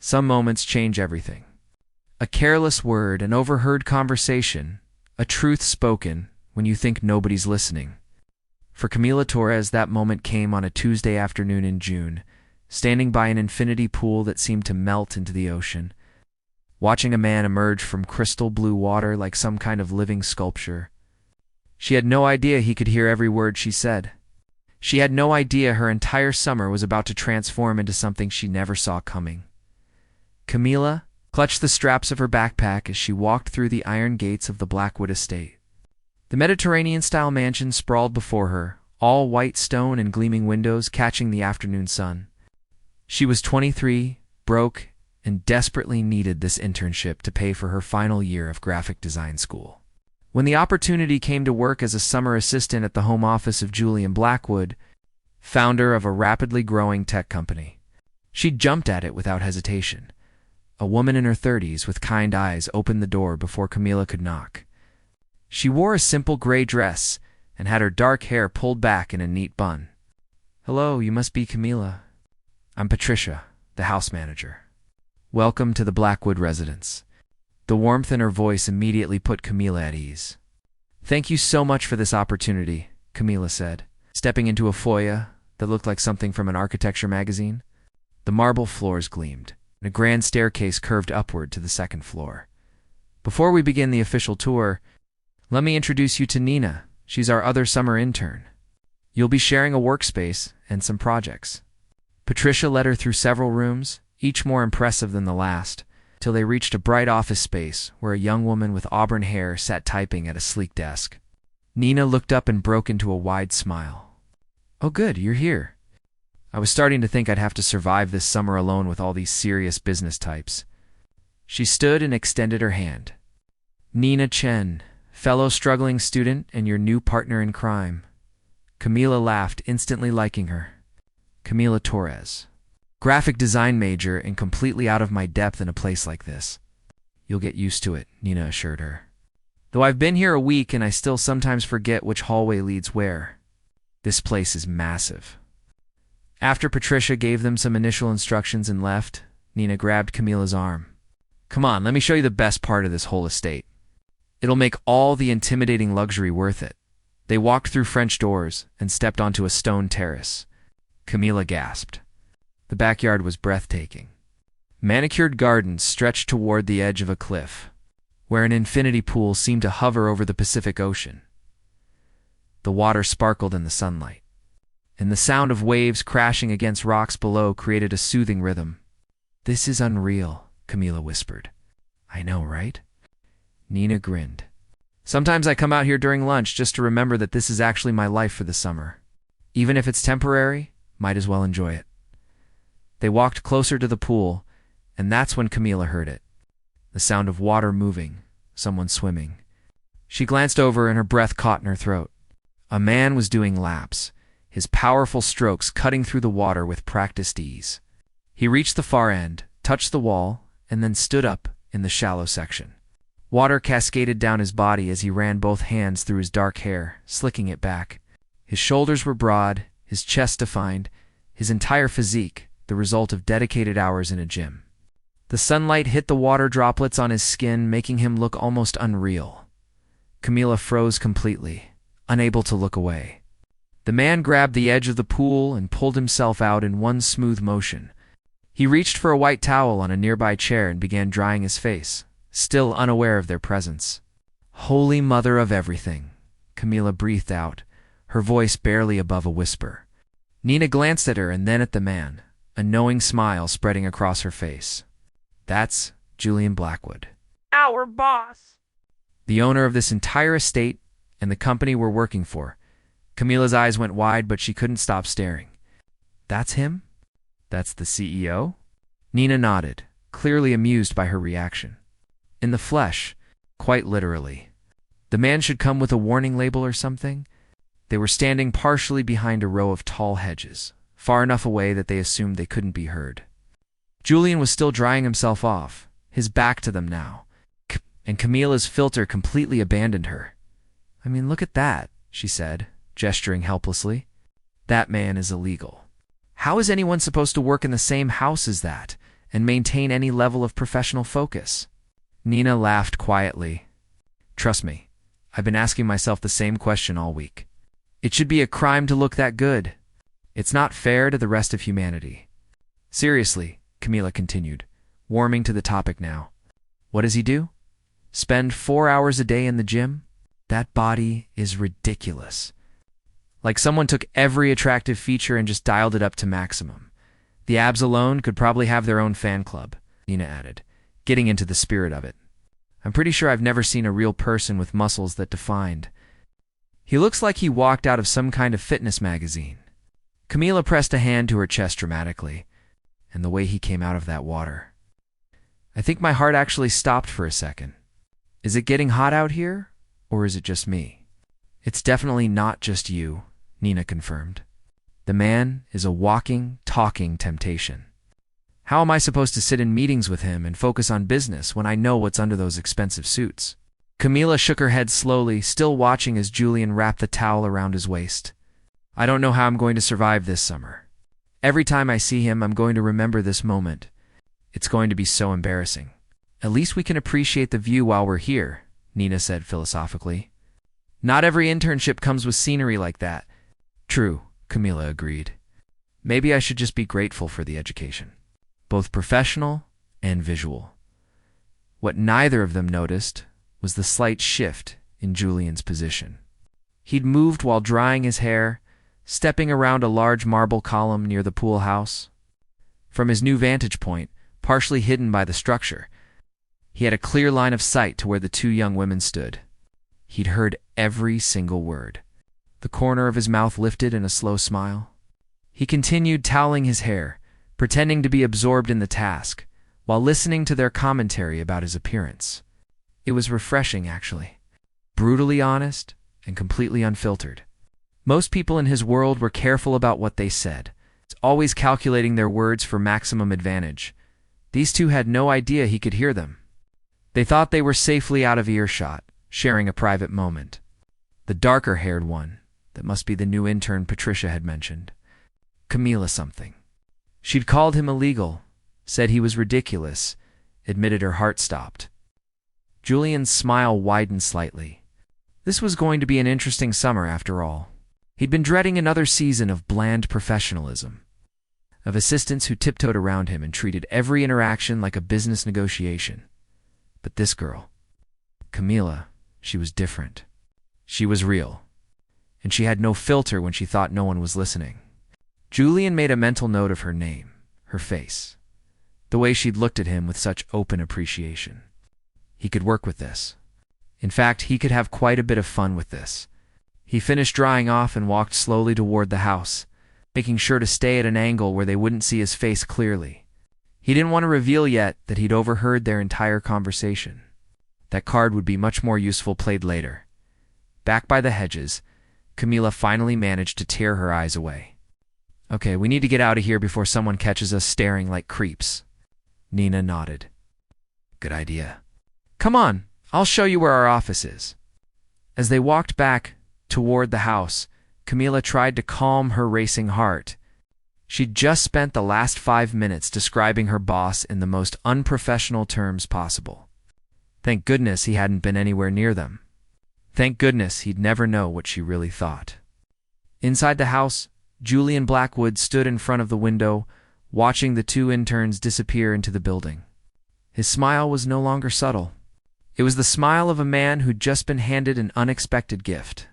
Some moments change everything. A careless word, an overheard conversation, a truth spoken when you think nobody's listening. For Camila Torres, that moment came on a Tuesday afternoon in June, standing by an infinity pool that seemed to melt into the ocean, watching a man emerge from crystal blue water like some kind of living sculpture. She had no idea he could hear every word she said. She had no idea her entire summer was about to transform into something she never saw coming. Camila clutched the straps of her backpack as she walked through the iron gates of the Blackwood estate. The Mediterranean-style mansion sprawled before her, all white stone and gleaming windows catching the afternoon sun. She was 23, broke, and desperately needed this internship to pay for her final year of graphic design school. When the opportunity came to work as a summer assistant at the home office of Julian Blackwood, founder of a rapidly growing tech company, she jumped at it without hesitation. A woman in her 30s with kind eyes opened the door before Camila could knock. She wore a simple gray dress and had her dark hair pulled back in a neat bun. "Hello, you must be Camila. I'm Patricia, the house manager. Welcome to the Blackwood residence." The warmth in her voice immediately put Camila at ease. "Thank you so much for this opportunity," Camila said, stepping into a foyer that looked like something from an architecture magazine. The marble floors gleamed, and a grand staircase curved upward to the second floor. "Before we begin the official tour, let me introduce you to Nina. She's our other summer intern. You'll be sharing a workspace and some projects." Patricia led her through several rooms, each more impressive than the last, till they reached a bright office space where a young woman with auburn hair sat typing at a sleek desk. Nina looked up and broke into a wide smile. "Oh good, you're here. I was starting to think I'd have to survive this summer alone with all these serious business types." She stood and extended her hand. "Nina Chen, fellow struggling student and your new partner in crime." Camila laughed, instantly liking her. "Camila Torres. Graphic design major and completely out of my depth in a place like this." "You'll get used to it," Nina assured her. "Though I've been here a week and I still sometimes forget which hallway leads where. This place is massive." After Patricia gave them some initial instructions and left, Nina grabbed Camila's arm. "Come on, let me show you the best part of this whole estate. It'll make all the intimidating luxury worth it." They walked through French doors and stepped onto a stone terrace. Camila gasped. The backyard was breathtaking. Manicured gardens stretched toward the edge of a cliff, where an infinity pool seemed to hover over the Pacific Ocean. The water sparkled in the sunlight, and the sound of waves crashing against rocks below created a soothing rhythm. "This is unreal," Camila whispered. "I know, right?" Nina grinned. "Sometimes I come out here during lunch just to remember that this is actually my life for the summer. Even if it's temporary, might as well enjoy it." They walked closer to the pool, and that's when Camila heard it. The sound of water moving, someone swimming. She glanced over and her breath caught in her throat. A man was doing laps, his powerful strokes cutting through the water with practiced ease. He reached the far end, touched the wall, and then stood up in the shallow section. Water cascaded down his body as he ran both hands through his dark hair, slicking it back. His shoulders were broad, his chest defined, his entire physique the result of dedicated hours in a gym. The sunlight hit the water droplets on his skin, making him look almost unreal. Camila froze completely, unable to look away. The man grabbed the edge of the pool and pulled himself out in one smooth motion. He reached for a white towel on a nearby chair and began drying his face, still unaware of their presence. "Holy Mother of everything," Camila breathed out, her voice barely above a whisper. Nina glanced at her and then at the man, a knowing smile spreading across her face. "That's Julian Blackwood. Our boss. The owner of this entire estate and the company we're working for." Camila's eyes went wide, but she couldn't stop staring. "That's him? That's the CEO?" Nina nodded, clearly amused by her reaction. "In the flesh, quite literally. The man should come with a warning label or something." They were standing partially behind a row of tall hedges, far enough away that they assumed they couldn't be heard. Julian was still drying himself off, his back to them now, and Camila's filter completely abandoned her. "I mean, look at that," she said, gesturing helplessly. "That man is illegal. How is anyone supposed to work in the same house as that, and maintain any level of professional focus. Nina laughed quietly. Trust me, I've been asking myself the same question all week. It should be a crime to look that good. It's not fair to the rest of humanity. Seriously, Camila continued, warming to the topic now. What does he do? Spend 4 hours a day in the gym? That body is ridiculous. Like someone took every attractive feature and just dialed it up to maximum. The abs alone could probably have their own fan club, Nina added, getting into the spirit of it. I'm pretty sure I've never seen a real person with muscles that defined. He looks like he walked out of some kind of fitness magazine. Camila pressed a hand to her chest dramatically, and the way he came out of that water. I think my heart actually stopped for a second. Is it getting hot out here, or is it just me? It's definitely not just you, Nina confirmed. The man is a walking, talking temptation. How am I supposed to sit in meetings with him and focus on business when I know what's under those expensive suits? Camila shook her head slowly, still watching as Julian wrapped the towel around his waist. I don't know how I'm going to survive this summer. Every time I see him, I'm going to remember this moment. It's going to be so embarrassing. At least we can appreciate the view while we're here, Nina said philosophically. Not every internship comes with scenery like that. True, Camila agreed. Maybe I should just be grateful for the education, both professional and visual. What neither of them noticed was the slight shift in Julian's position. He'd moved while drying his hair, stepping around a large marble column near the pool house. From his new vantage point, partially hidden by the structure, he had a clear line of sight to where the two young women stood. He'd heard every single word. The corner of his mouth lifted in a slow smile. He continued toweling his hair, pretending to be absorbed in the task, while listening to their commentary about his appearance. It was refreshing, actually. Brutally honest and completely unfiltered. Most people in his world were careful about what they said, always calculating their words for maximum advantage. These two had no idea he could hear them. They thought they were safely out of earshot, sharing a private moment. The darker-haired one, that must be the new intern Patricia had mentioned. Camila something. She'd called him illegal, said he was ridiculous, admitted her heart stopped. Julian's smile widened slightly. This was going to be an interesting summer after all. He'd been dreading another season of bland professionalism, of assistants who tiptoed around him and treated every interaction like a business negotiation. But this girl, Camila, she was different. She was real, and she had no filter when she thought no one was listening. Julian made a mental note of her name, her face, the way she'd looked at him with such open appreciation. He could work with this. In fact, he could have quite a bit of fun with this. He finished drying off and walked slowly toward the house, making sure to stay at an angle where they wouldn't see his face clearly. He didn't want to reveal yet that he'd overheard their entire conversation. That card would be much more useful played later. Back by the hedges, Camila finally managed to tear her eyes away. Okay, we need to get out of here before someone catches us staring like creeps. Nina nodded. Good idea. Come on, I'll show you where our office is. As they walked back toward the house, Camila tried to calm her racing heart. She'd just spent the last 5 minutes describing her boss in the most unprofessional terms possible. Thank goodness he hadn't been anywhere near them. Thank goodness he'd never know what she really thought. Inside the house, Julian Blackwood stood in front of the window, watching the two interns disappear into the building. His smile was no longer subtle. It was the smile of a man who'd just been handed an unexpected gift.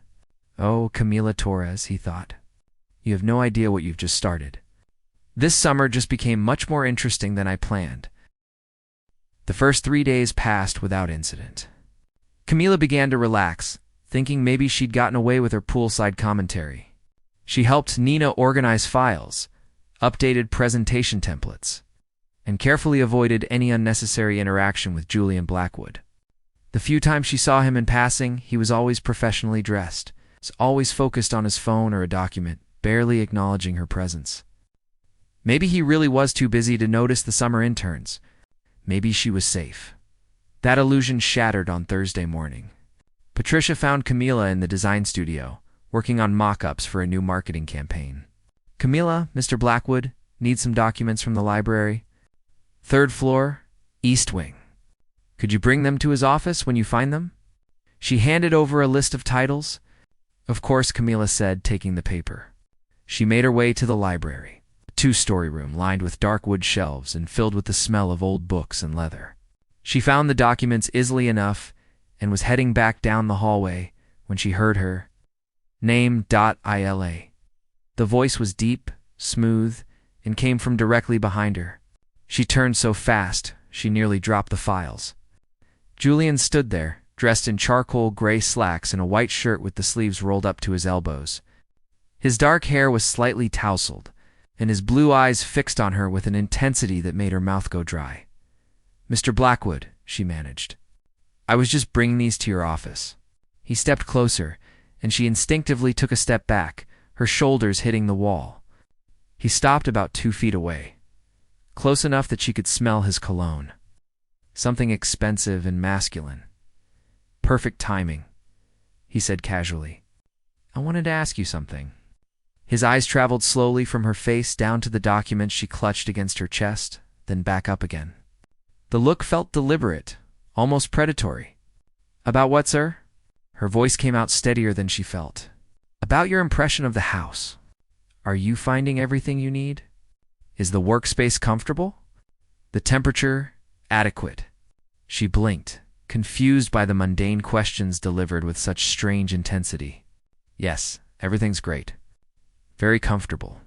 Oh, Camila Torres, he thought. You have no idea what you've just started. This summer just became much more interesting than I planned. The first 3 days passed without incident. Camila began to relax, thinking maybe she'd gotten away with her poolside commentary. She helped Nina organize files, updated presentation templates, and carefully avoided any unnecessary interaction with Julian Blackwood. The few times she saw him in passing, he was always professionally dressed, always focused on his phone or a document, barely acknowledging her presence. Maybe he really was too busy to notice the summer interns. Maybe she was safe. That illusion shattered on Thursday morning. Patricia found Camila in the design studio, working on mock-ups for a new marketing campaign. Camila, Mr. Blackwood, need some documents from the library? Third floor, East Wing. Could you bring them to his office when you find them? She handed over a list of titles. Of course, Camila said, taking the paper. She made her way to the library, a two-story room lined with dark wood shelves and filled with the smell of old books and leather. She found the documents easily enough and was heading back down the hallway when she heard her name.ila. The voice was deep, smooth, and came from directly behind her. She turned so fast, she nearly dropped the files. Julian stood there, dressed in charcoal gray slacks and a white shirt with the sleeves rolled up to his elbows. His dark hair was slightly tousled, and his blue eyes fixed on her with an intensity that made her mouth go dry. "Mr. Blackwood," she managed. "I was just bringing these to your office." He stepped closer, and she instinctively took a step back, her shoulders hitting the wall. He stopped about 2 feet away, close enough that she could smell his cologne. Something expensive and masculine. "Perfect timing," he said casually. "I wanted to ask you something." His eyes traveled slowly from her face down to the documents she clutched against her chest, then back up again. The look felt deliberate, almost predatory. "About what, sir?" Her voice came out steadier than she felt. "About your impression of the house. Are you finding everything you need? Is the workspace comfortable? The temperature adequate?" She blinked, confused by the mundane questions delivered with such strange intensity. "Yes, everything's great. Very comfortable."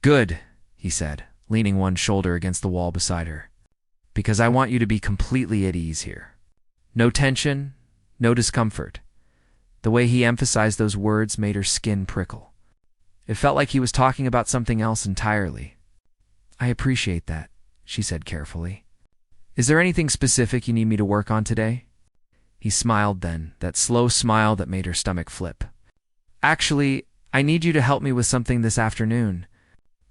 "Good," he said, leaning one shoulder against the wall beside her. "Because I want you to be completely at ease here. No tension, no discomfort." The way he emphasized those words made her skin prickle. It felt like he was talking about something else entirely. "I appreciate that," she said carefully. "Is there anything specific you need me to work on today?" He smiled then, that slow smile that made her stomach flip. "Actually, I need you to help me with something this afternoon.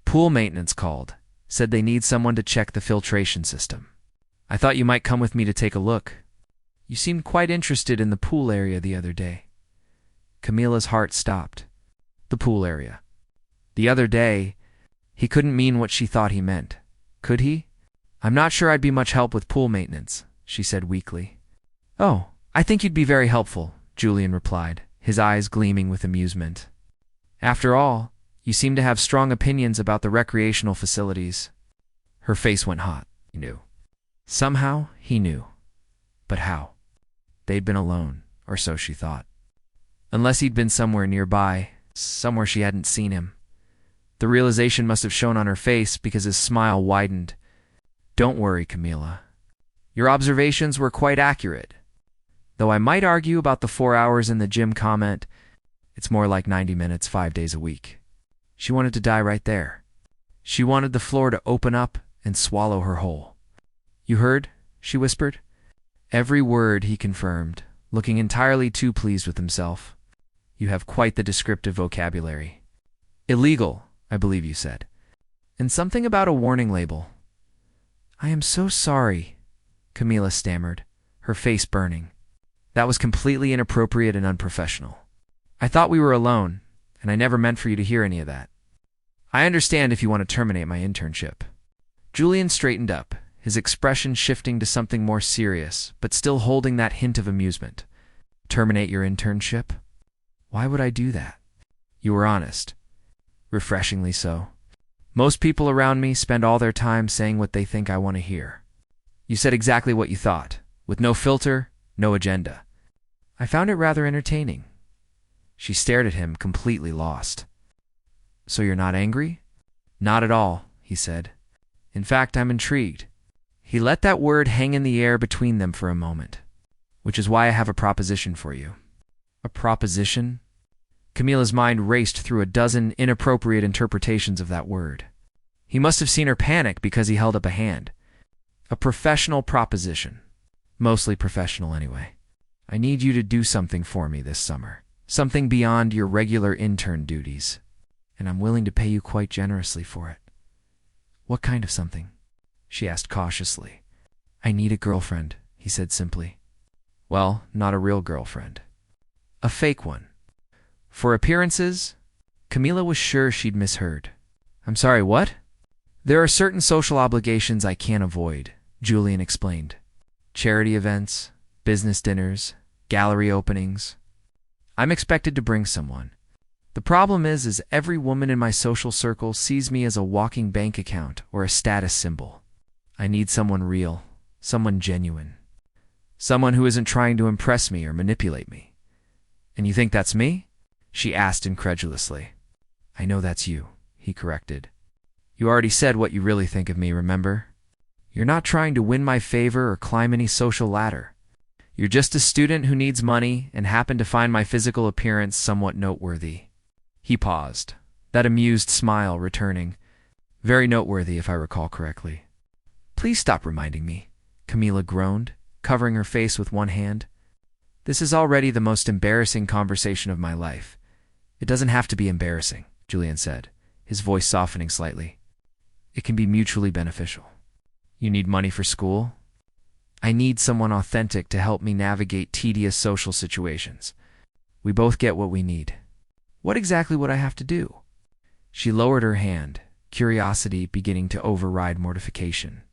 Pool maintenance called, said they need someone to check the filtration system. I thought you might come with me to take a look. You seemed quite interested in the pool area the other day." Camila's heart stopped. The pool area. The other day, he couldn't mean what she thought he meant. Could he? "I'm not sure I'd be much help with pool maintenance," she said weakly. "Oh, I think you'd be very helpful," Julian replied, his eyes gleaming with amusement. "After all, you seem to have strong opinions about the recreational facilities." Her face went hot. He knew. Somehow, he knew. But how? They'd been alone, or so she thought. Unless he'd been somewhere nearby, somewhere she hadn't seen him. The realization must have shown on her face because his smile widened. "Don't worry, Camila. Your observations were quite accurate. Though I might argue about the 4 hours in the gym comment, it's more like 90 minutes 5 days a week." She wanted to die right there. She wanted the floor to open up and swallow her whole. "You heard?" she whispered. "Every word," he confirmed, looking entirely too pleased with himself. "You have quite the descriptive vocabulary." "Illegal, I believe you said. And something about a warning label." "I am so sorry," Camila stammered, her face burning. "That was completely inappropriate and unprofessional. I thought we were alone, and I never meant for you to hear any of that. I understand if you want to terminate my internship." Julian straightened up, his expression shifting to something more serious, but still holding that hint of amusement. "Terminate your internship? Why would I do that?" "You were honest." "Refreshingly so. Most people around me spend all their time saying what they think I want to hear. You said exactly what you thought, with no filter, no agenda. I found it rather entertaining." She stared at him, completely lost. "So you're not angry?" "Not at all," he said. "In fact, I'm intrigued." He let that word hang in the air between them for a moment. "Which is why I have a proposition for you." "A proposition?" Camila's mind raced through a dozen inappropriate interpretations of that word. He must have seen her panic because he held up a hand. "A professional proposition. Mostly professional, anyway. I need you to do something for me this summer. Something beyond your regular intern duties. And I'm willing to pay you quite generously for it." "What kind of something?" she asked cautiously. "I need a girlfriend," he said simply. "Well, not a real girlfriend. A fake one." For appearances, Camila was sure she'd misheard. "I'm sorry, what?" There are certain social obligations I can't avoid, Julian explained. Charity events, business dinners, gallery openings. I'm expected to bring someone. The problem is every woman in my social circle sees me as a walking bank account or a status symbol. I need someone real, someone genuine. Someone who isn't trying to impress me or manipulate me. And you think that's me? She asked incredulously. I know that's you, he corrected. You already said what you really think of me, remember? You're not trying to win my favor or climb any social ladder. You're just a student who needs money and happened to find my physical appearance somewhat noteworthy. He paused, that amused smile returning. Very noteworthy, if I recall correctly. Please stop reminding me, Camila groaned, covering her face with one hand. This is already the most embarrassing conversation of my life. It doesn't have to be embarrassing, Julian said, his voice softening slightly. It can be mutually beneficial. You need money for school? I need someone authentic to help me navigate tedious social situations. We both get what we need. What exactly would I have to do? She lowered her hand, curiosity beginning to override mortification.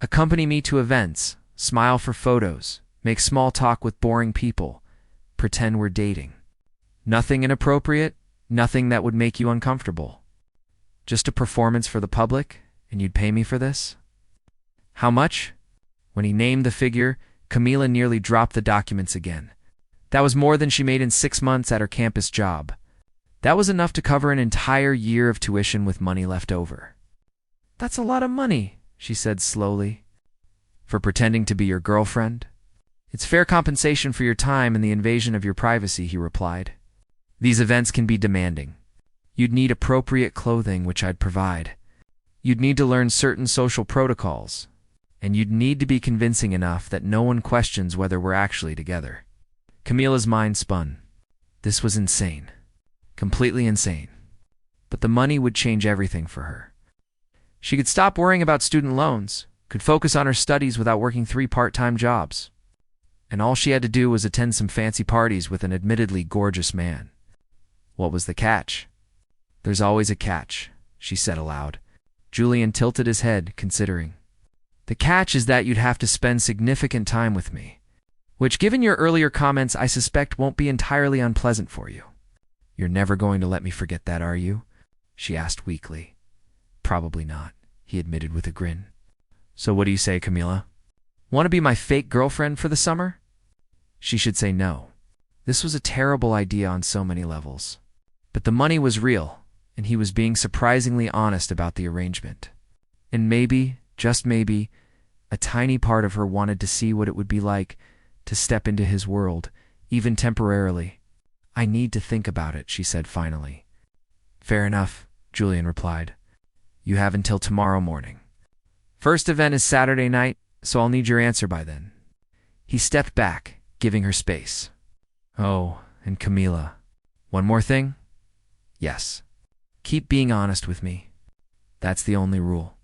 Accompany me to events, smile for photos, make small talk with boring people, pretend we're dating. Nothing inappropriate, nothing that would make you uncomfortable. Just a performance for the public, and you'd pay me for this? How much? When he named the figure, Camila nearly dropped the documents again. That was more than she made in 6 months at her campus job. That was enough to cover an entire year of tuition with money left over. That's a lot of money, she said slowly. For pretending to be your girlfriend? It's fair compensation for your time and the invasion of your privacy, he replied. These events can be demanding. You'd need appropriate clothing, which I'd provide. You'd need to learn certain social protocols. And you'd need to be convincing enough that no one questions whether we're actually together. Camila's mind spun. This was insane. Completely insane. But the money would change everything for her. She could stop worrying about student loans, could focus on her studies without working 3 part-time jobs. And all she had to do was attend some fancy parties with an admittedly gorgeous man. What was the catch? There's always a catch, she said aloud. Julian tilted his head, considering. The catch is that you'd have to spend significant time with me, which, given your earlier comments, I suspect won't be entirely unpleasant for you. You're never going to let me forget that, are you? She asked weakly. Probably not, he admitted with a grin. So what do you say, Camila? Want to be my fake girlfriend for the summer? She should say no. This was a terrible idea on so many levels. But the money was real, and he was being surprisingly honest about the arrangement. And maybe, just maybe, a tiny part of her wanted to see what it would be like to step into his world, even temporarily. I need to think about it, she said finally. Fair enough, Julian replied. You have until tomorrow morning. First event is Saturday night, so I'll need your answer by then. He stepped back, giving her space. Oh, and Camila. One more thing? Yes. Keep being honest with me. That's the only rule.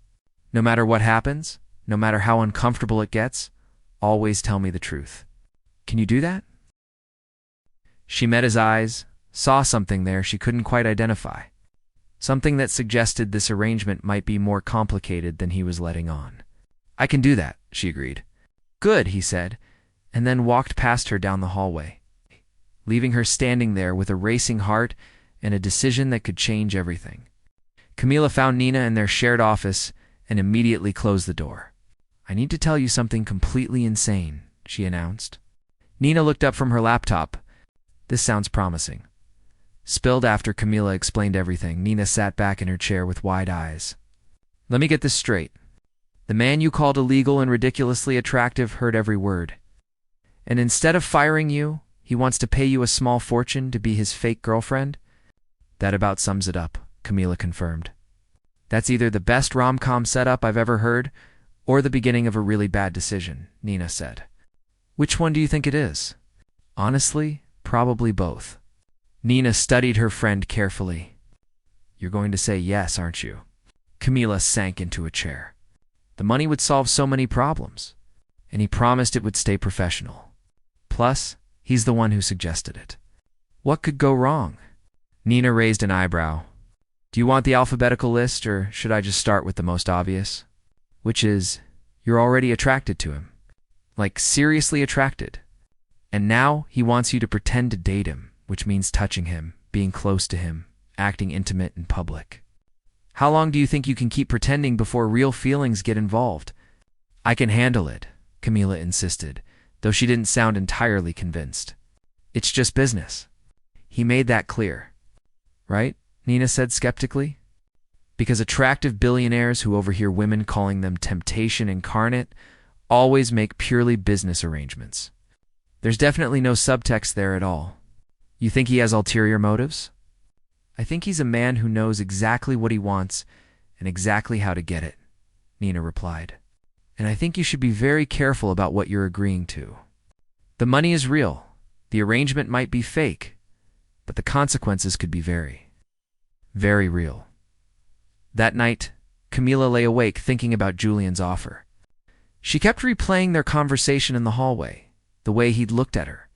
No matter what happens, no matter how uncomfortable it gets, always tell me the truth. Can you do that? She met his eyes, saw something there she couldn't quite identify. Something that suggested this arrangement might be more complicated than he was letting on. I can do that, she agreed. Good, he said, and then walked past her down the hallway, leaving her standing there with a racing heart and a decision that could change everything. Camila found Nina in their shared office and immediately closed the door. I need to tell you something completely insane, she announced. Nina looked up from her laptop. This sounds promising. Spilled after Camila explained everything, Nina sat back in her chair with wide eyes. Let me get this straight. The man you called illegal and ridiculously attractive heard every word. And instead of firing you, he wants to pay you a small fortune to be his fake girlfriend? That about sums it up, Camila confirmed. That's either the best rom-com setup I've ever heard, or the beginning of a really bad decision, Nina said. Which one do you think it is? Honestly, probably both. Nina studied her friend carefully. You're going to say yes, aren't you? Camila sank into a chair. The money would solve so many problems, and he promised it would stay professional. Plus, he's the one who suggested it. What could go wrong? Nina raised an eyebrow. Do you want the alphabetical list, or should I just start with the most obvious? Which is, you're already attracted to him. Like, seriously attracted. And now he wants you to pretend to date him, which means touching him, being close to him, acting intimate in public. How long do you think you can keep pretending before real feelings get involved? I can handle it, Camila insisted, though she didn't sound entirely convinced. It's just business. He made that clear. Right? Nina said skeptically. Because attractive billionaires who overhear women calling them temptation incarnate always make purely business arrangements. There's definitely no subtext there at all. You think he has ulterior motives? I think he's a man who knows exactly what he wants and exactly how to get it, Nina replied. And I think you should be very careful about what you're agreeing to. The money is real. The arrangement might be fake, but the consequences could be very, very real. That night, Camila lay awake thinking about Julian's offer. She kept replaying their conversation in the hallway, the way he'd looked at her,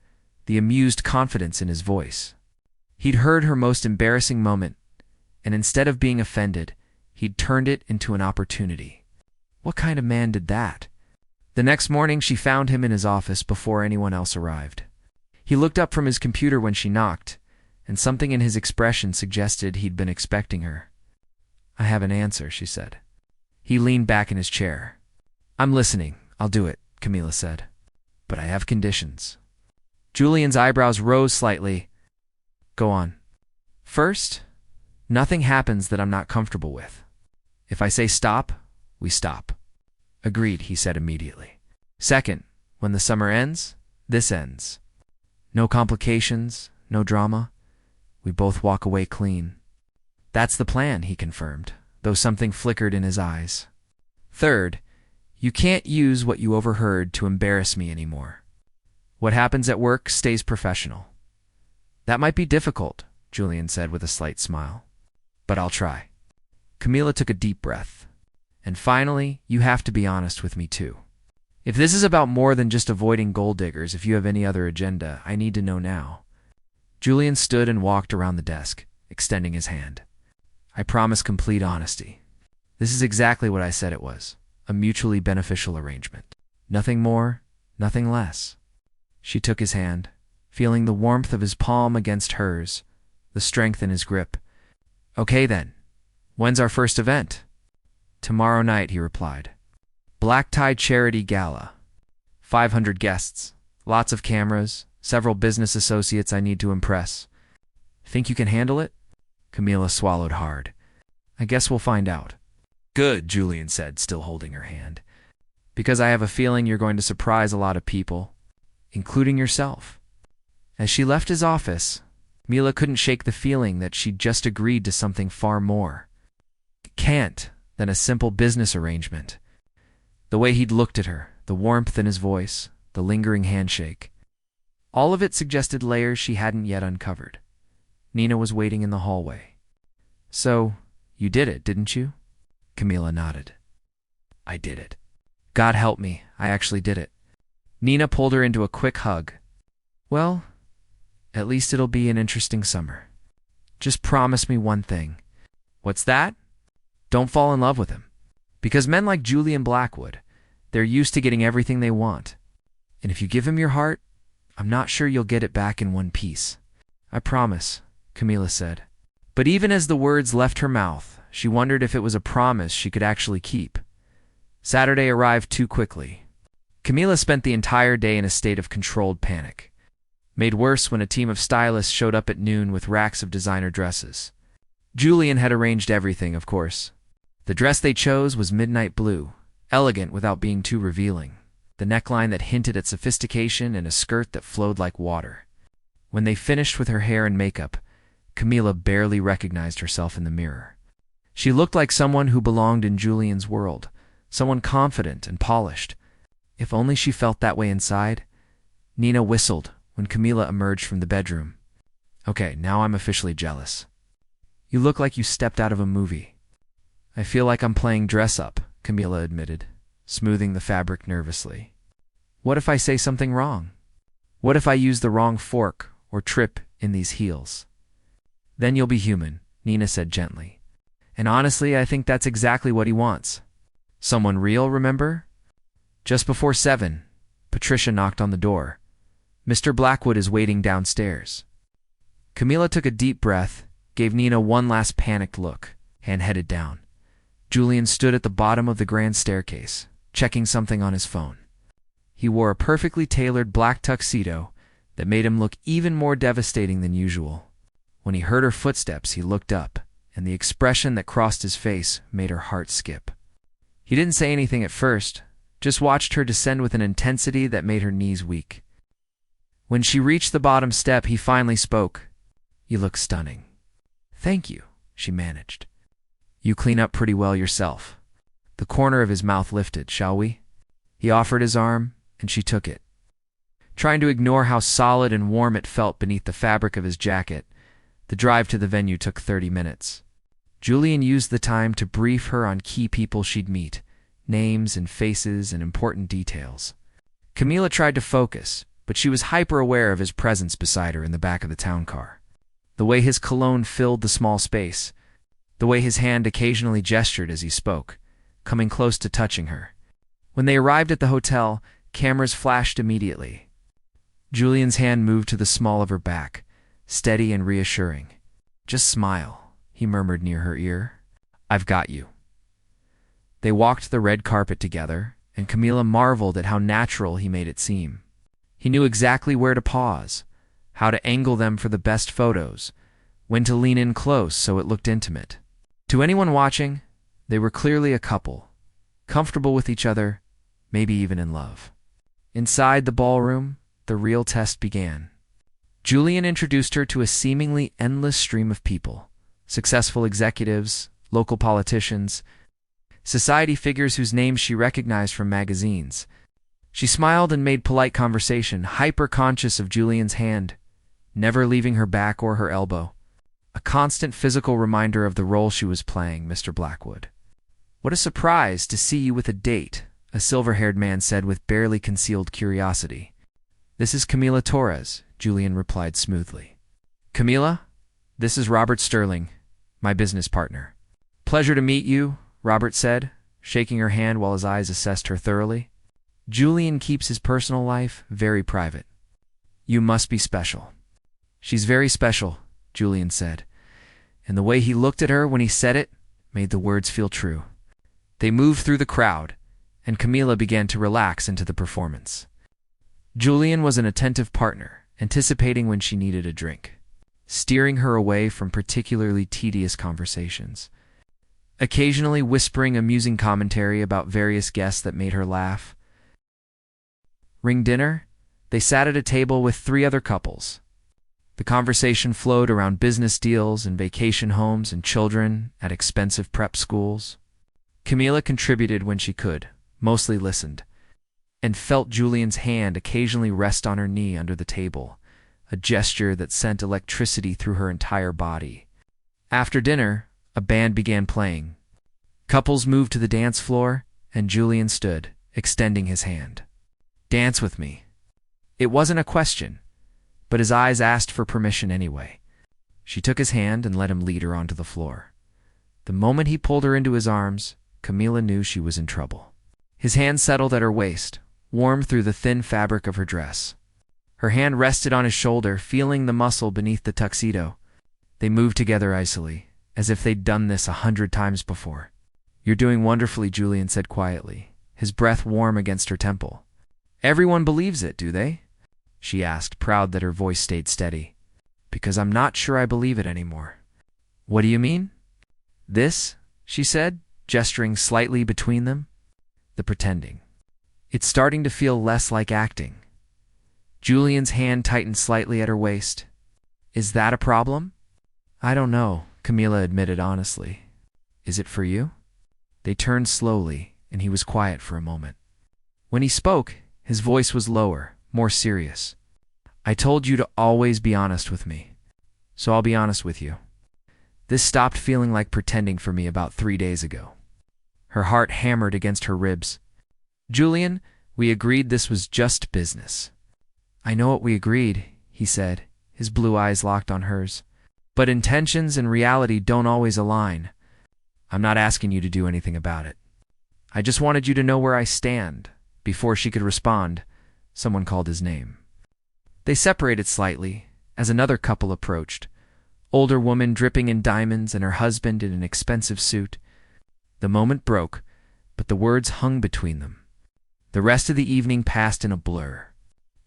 the amused confidence in his voice. He'd heard her most embarrassing moment, and instead of being offended, he'd turned it into an opportunity. What kind of man did that? The next morning, she found him in his office before anyone else arrived. He looked up from his computer when she knocked, and something in his expression suggested he'd been expecting her. I have an answer, she said. He leaned back in his chair. I'm listening. I'll do it, Camila said. But I have conditions. Julian's eyebrows rose slightly. Go on. First, nothing happens that I'm not comfortable with. If I say stop, we stop. Agreed, he said immediately. Second, when the summer ends, this ends. No complications, no drama. We both walk away clean. That's the plan, he confirmed, though something flickered in his eyes. Third, you can't use what you overheard to embarrass me anymore. What happens at work stays professional. That might be difficult, Julian said with a slight smile. But I'll try. Camila took a deep breath. And finally, you have to be honest with me too. If this is about more than just avoiding gold diggers, if you have any other agenda, I need to know now. Julian stood and walked around the desk, extending his hand. I promise complete honesty. This is exactly what I said it was. A mutually beneficial arrangement. Nothing more, nothing less. She took his hand, feeling the warmth of his palm against hers, the strength in his grip. Okay then. When's our first event? Tomorrow night, he replied. Black tie charity gala. 500 guests, lots of cameras, several business associates I need to impress. Think you can handle it? Camila swallowed hard. I guess we'll find out. Good, Julian said, still holding her hand. Because I have a feeling you're going to surprise a lot of people, including yourself. As she left his office, Camila couldn't shake the feeling that she'd just agreed to something far more than a simple business arrangement. The way he'd looked at her, the warmth in his voice, the lingering handshake. All of it suggested layers she hadn't yet uncovered. Nina was waiting in the hallway. So, you did it, didn't you? Camila nodded. I did it. God help me, I actually did it. Nina pulled her into a quick hug. Well, at least it'll be an interesting summer. Just promise me one thing. What's that? Don't fall in love with him. Because men like Julian Blackwood, they're used to getting everything they want. And if you give him your heart, I'm not sure you'll get it back in one piece. I promise, Camila said. But even as the words left her mouth, she wondered if it was a promise she could actually keep. Saturday arrived too quickly. Camila spent the entire day in a state of controlled panic, made worse when a team of stylists showed up at noon with racks of designer dresses. Julian had arranged everything, of course. The dress they chose was midnight blue, elegant without being too revealing, the neckline that hinted at sophistication and a skirt that flowed like water. When they finished with her hair and makeup, Camila barely recognized herself in the mirror. She looked like someone who belonged in Julian's world, someone confident and polished. If only she felt that way inside. Nina whistled when Camila emerged from the bedroom. Okay, now I'm officially jealous. You look like you stepped out of a movie. I feel like I'm playing dress-up, Camila admitted, smoothing the fabric nervously. What if I say something wrong? What if I use the wrong fork or trip in these heels? Then you'll be human, Nina said gently, And honestly, I think that's exactly what he wants. Someone real, remember? Just before 7, Patricia knocked on the door. Mr. Blackwood is waiting downstairs. Camila took a deep breath, gave Nina one last panicked look, and headed down. Julian stood at the bottom of the grand staircase, checking something on his phone. He wore a perfectly tailored black tuxedo that made him look even more devastating than usual. When he heard her footsteps, he looked up, and the expression that crossed his face made her heart skip. He didn't say anything at first, just watched her descend with an intensity that made her knees weak. When she reached the bottom step, he finally spoke. "You look stunning." "Thank you," she managed. "You clean up pretty well yourself." The corner of his mouth lifted. "Shall we?" He offered his arm, and she took it. Trying to ignore how solid and warm it felt beneath the fabric of his jacket, the drive to the venue took 30 minutes. Julian used the time to brief her on key people she'd meet, names and faces and important details. Camila tried to focus, but she was hyper-aware of his presence beside her in the back of the town car. The way his cologne filled the small space, the way his hand occasionally gestured as he spoke, coming close to touching her. When they arrived at the hotel, cameras flashed immediately. Julian's hand moved to the small of her back, steady and reassuring. "Just smile," he murmured near her ear. "I've got you." They walked the red carpet together, and Camila marveled at how natural he made it seem. He knew exactly where to pause, how to angle them for the best photos, when to lean in close so it looked intimate. To anyone watching, they were clearly a couple, comfortable with each other, maybe even in love. Inside the ballroom, the real test began. Julian introduced her to a seemingly endless stream of people: successful executives, local politicians, society figures whose names she recognized from magazines. She smiled and made polite conversation, hyper-conscious of Julian's hand, never leaving her back or her elbow. A constant physical reminder of the role she was playing, Mr. Blackwood. "What a surprise to see you with a date," a silver-haired man said with barely concealed curiosity. "This is Camila Torres," Julian replied smoothly. "Camila, this is Robert Sterling, my business partner." "Pleasure to meet you," Robert said, shaking her hand while his eyes assessed her thoroughly. Julian keeps his personal life very private. "You must be special." "She's very special," Julian said, and the way he looked at her when he said it made the words feel true. They moved through the crowd, and Camila began to relax into the performance. Julian was an attentive partner, anticipating when she needed a drink, steering her away from particularly tedious conversations, occasionally whispering amusing commentary about various guests that made her laugh. Ring dinner, they sat at a table with 3 other couples. The conversation flowed around business deals and vacation homes and children at expensive prep schools. Camila contributed when she could, mostly listened, and felt Julian's hand occasionally rest on her knee under the table, a gesture that sent electricity through her entire body. After dinner, a band began playing. Couples moved to the dance floor, and Julian stood, extending his hand. "Dance with me." It wasn't a question, but his eyes asked for permission anyway. She took his hand and let him lead her onto the floor. The moment he pulled her into his arms, Camila knew she was in trouble. His hand settled at her waist, warm through the thin fabric of her dress. Her hand rested on his shoulder, feeling the muscle beneath the tuxedo. They moved together icily, as if they'd done this 100 times before. "You're doing wonderfully," Julian said quietly, his breath warm against her temple. "Everyone believes it, do they?" she asked, proud that her voice stayed steady. "Because I'm not sure I believe it anymore." "What do you mean?" "This," she said, gesturing slightly between them. "The pretending. It's starting to feel less like acting." Julian's hand tightened slightly at her waist. "Is that a problem?" "I don't know," Camila admitted honestly. "Is it for you?" They turned slowly, and he was quiet for a moment. When he spoke, his voice was lower, more serious. "I told you to always be honest with me, so I'll be honest with you. This stopped feeling like pretending for me about 3 days ago." Her heart hammered against her ribs. "Julian, we agreed this was just business." "I know what we agreed," he said, his blue eyes locked on hers. "But intentions and reality don't always align. I'm not asking you to do anything about it. I just wanted you to know where I stand." Before she could respond, someone called his name. They separated slightly as another couple approached. Older woman dripping in diamonds and her husband in an expensive suit. The moment broke, but the words hung between them. The rest of the evening passed in a blur.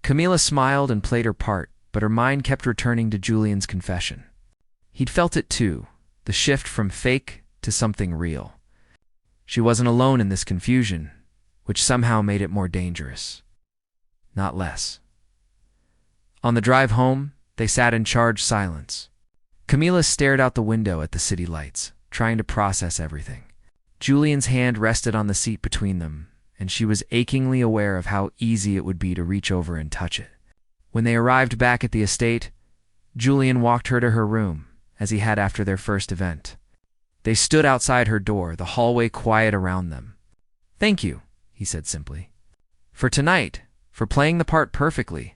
Camila smiled and played her part, but her mind kept returning to Julian's confession. He'd felt it too, the shift from fake to something real. She wasn't alone in this confusion, which somehow made it more dangerous. Not less. On the drive home, they sat in charged silence. Camila stared out the window at the city lights, trying to process everything. Julian's hand rested on the seat between them, and she was achingly aware of how easy it would be to reach over and touch it. When they arrived back at the estate, Julian walked her to her room, as he had after their first event. They stood outside her door, the hallway quiet around them. "Thank you," he said simply. "For tonight, for playing the part perfectly,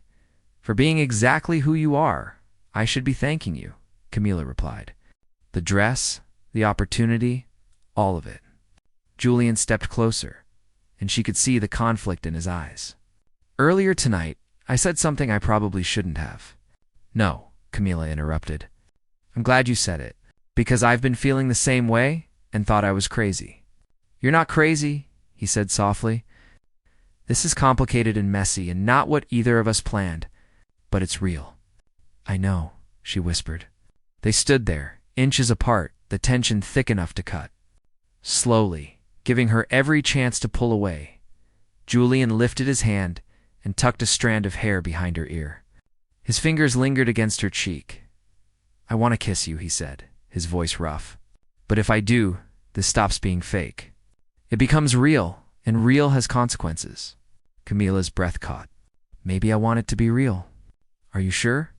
for being exactly who you are. I should be thanking you," Camila replied. "The dress, the opportunity, all of it." Julian stepped closer, and she could see the conflict in his eyes. "Earlier tonight, I said something I probably shouldn't have." "No," Camila interrupted. "I'm glad you said it, because I've been feeling the same way and thought I was crazy." "You're not crazy," he said softly. "This is complicated and messy and not what either of us planned, but it's real." "I know," she whispered. They stood there, inches apart, the tension thick enough to cut. Slowly, giving her every chance to pull away, Julian lifted his hand and tucked a strand of hair behind her ear. His fingers lingered against her cheek. "I want to kiss you," he said, his voice rough. "But if I do, this stops being fake. It becomes real, and real has consequences." Camila's breath caught. "Maybe I want it to be real." "Are you sure?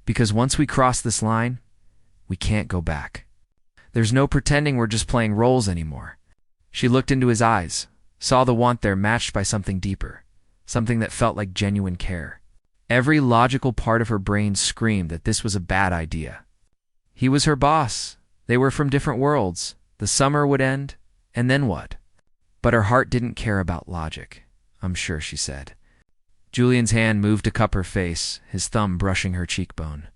Because once we cross this line, we can't go back. There's no pretending we're just playing roles anymore." She looked into his eyes, saw the want there matched by something deeper, something that felt like genuine care. Every logical part of her brain screamed that this was a bad idea. He was her boss. They were from different worlds. The summer would end, and then what? But her heart didn't care about logic, I'm sure, she said. Julian's hand moved to cup her face, his thumb brushing her cheekbone.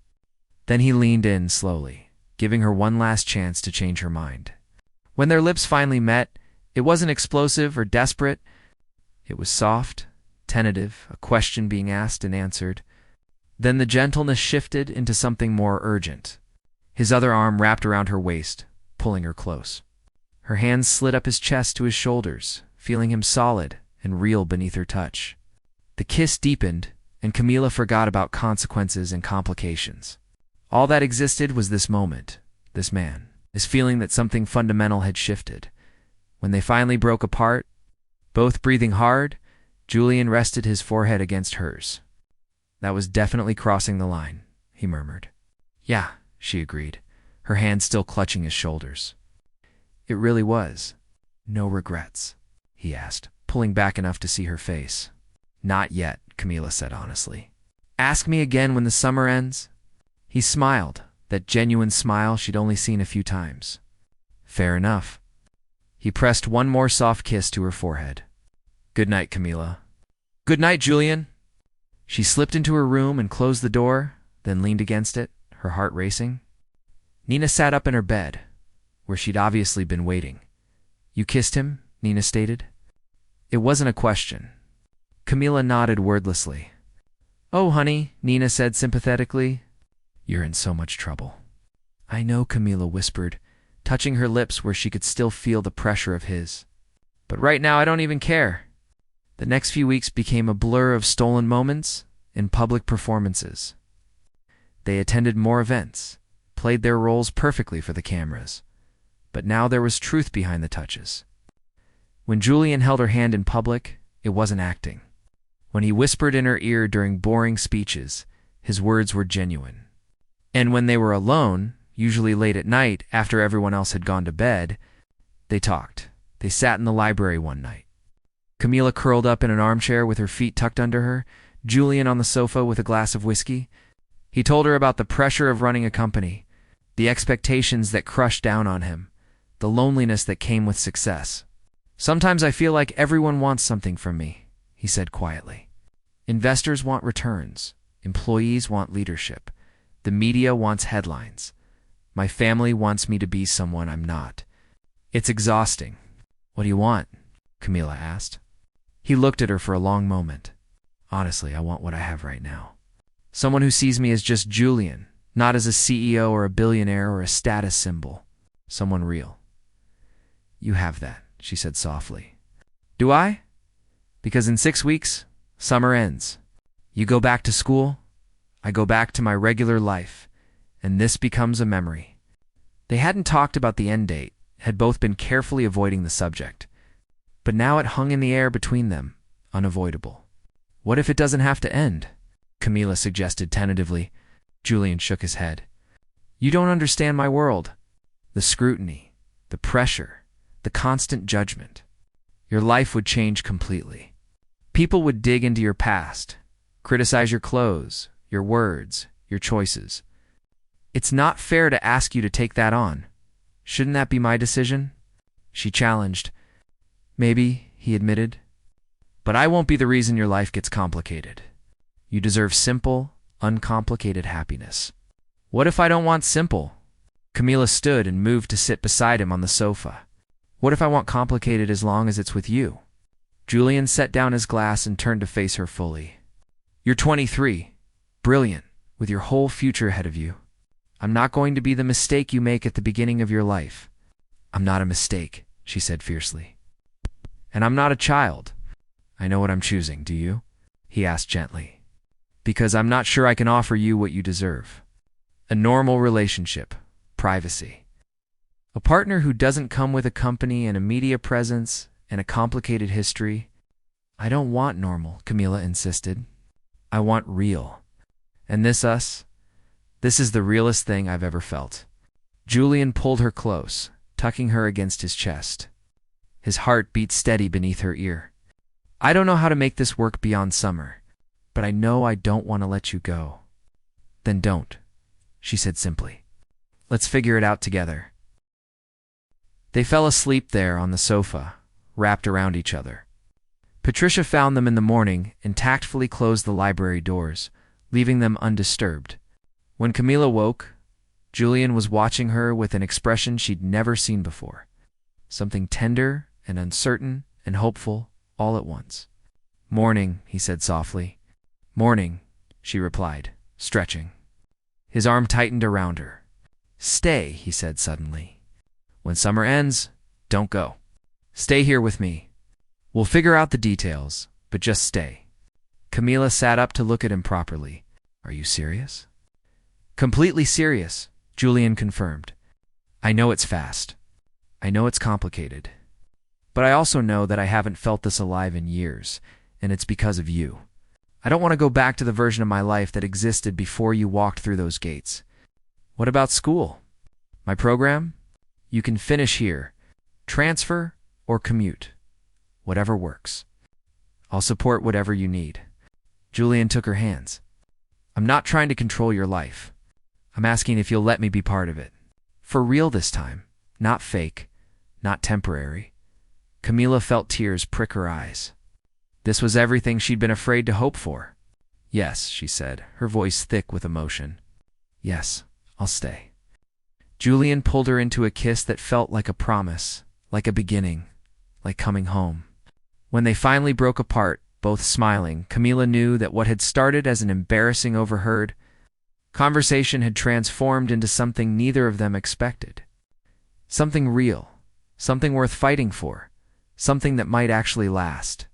Then he leaned in slowly, giving her one last chance to change her mind. When their lips finally met, it wasn't explosive or desperate. It was soft, tentative, a question being asked and answered. Then the gentleness shifted into something more urgent. His other arm wrapped around her waist, pulling her close. Her hands slid up his chest to his shoulders, feeling him solid and real beneath her touch. The kiss deepened, and Camila forgot about consequences and complications. All that existed was this moment, this man, this feeling that something fundamental had shifted. When they finally broke apart, both breathing hard, Julian rested his forehead against hers. "That was definitely crossing the line," he murmured. "Yeah," she agreed, her hand still clutching his shoulders. "It really was. No regrets?" he asked, pulling back enough to see her face. "Not yet," Camila said honestly. "Ask me again when the summer ends?" He smiled, that genuine smile she'd only seen a few times. "Fair enough." He pressed one more soft kiss to her forehead. "Good night, Camila." "Good night, Julian." She slipped into her room and closed the door, then leaned against it, her heart racing. Nina sat up in her bed, where she'd obviously been waiting. "You kissed him?" Nina stated. It wasn't a question. Camila nodded wordlessly. "Oh, honey," Nina said sympathetically. "You're in so much trouble." "I know," Camila whispered, touching her lips where she could still feel the pressure of his. "But right now I don't even care." The next few weeks became a blur of stolen moments and public performances. They attended more events, played their roles perfectly for the cameras. But now there was truth behind the touches. When Julian held her hand in public, it wasn't acting. When he whispered in her ear during boring speeches, his words were genuine. And when they were alone, usually late at night after everyone else had gone to bed, they talked. They sat in the library one night. Camila curled up in an armchair with her feet tucked under her, Julian on the sofa with a glass of whiskey. He told her about the pressure of running a company, the expectations that crushed down on him, the loneliness that came with success. "Sometimes I feel like everyone wants something from me," he said quietly. "Investors want returns. Employees want leadership. The media wants headlines. My family wants me to be someone I'm not. It's exhausting." "What do you want?" Camila asked. He looked at her for a long moment. "Honestly, I want what I have right now. Someone who sees me as just Julian, not as a CEO or a billionaire or a status symbol. Someone real." "You have that," she said softly. "Do I? Because in 6 weeks, summer ends. You go back to school, I go back to my regular life, and this becomes a memory." They hadn't talked about the end date, had both been carefully avoiding the subject. But now it hung in the air between them, unavoidable. "What if it doesn't have to end?" Camila suggested tentatively. Julian shook his head. "You don't understand my world. The scrutiny, the pressure, the constant judgment. Your life would change completely. People would dig into your past, criticize your clothes, your words, your choices. It's not fair to ask you to take that on. Shouldn't that be my decision?" She challenged. "Maybe," he admitted. "But I won't be the reason your life gets complicated. You deserve simple, uncomplicated happiness." "What if I don't want simple?" Camila stood and moved to sit beside him on the sofa. "What if I want complicated as long as it's with you?" Julian set down his glass and turned to face her fully. "You're 23, brilliant, with your whole future ahead of you. I'm not going to be the mistake you make at the beginning of your life." "I'm not a mistake," she said fiercely. "And I'm not a child. I know what I'm choosing, do you?" he asked gently. "Because I'm not sure I can offer you what you deserve. A normal relationship, privacy. A partner who doesn't come with a company and a media presence and a complicated history." "I don't want normal," Camila insisted. "I want real. And this is the realest thing I've ever felt." Julian pulled her close, tucking her against his chest. His heart beat steady beneath her ear. "I don't know how to make this work beyond summer, but I know I don't want to let you go." "Then don't," she said simply. "Let's figure it out together." They fell asleep there on the sofa, wrapped around each other. Patricia found them in the morning and tactfully closed the library doors, leaving them undisturbed. When Camila woke, Julian was watching her with an expression she'd never seen before. Something tender and uncertain and hopeful all at once. "Morning," he said softly. "Morning," she replied, stretching. His arm tightened around her. "Stay," he said suddenly. "When summer ends, don't go. Stay here with me. We'll figure out the details, but just stay." Camila sat up to look at him properly. "Are you serious?" "Completely serious," Julian confirmed. "I know it's fast. I know it's complicated. But I also know that I haven't felt this alive in years, and it's because of you. I don't want to go back to the version of my life that existed before you walked through those gates." "What about school? My program? You can finish here, transfer, or commute. Whatever works. I'll support whatever you need." Julian took her hands. "I'm not trying to control your life. I'm asking if you'll let me be part of it. For real this time, not fake, not temporary." Camila felt tears prick her eyes. This was everything she'd been afraid to hope for. "Yes," she said, her voice thick with emotion. "Yes, I'll stay." Julian pulled her into a kiss that felt like a promise, like a beginning, like coming home. When they finally broke apart, both smiling, Camila knew that what had started as an embarrassing overheard conversation had transformed into something neither of them expected. Something real, something worth fighting for, something that might actually last.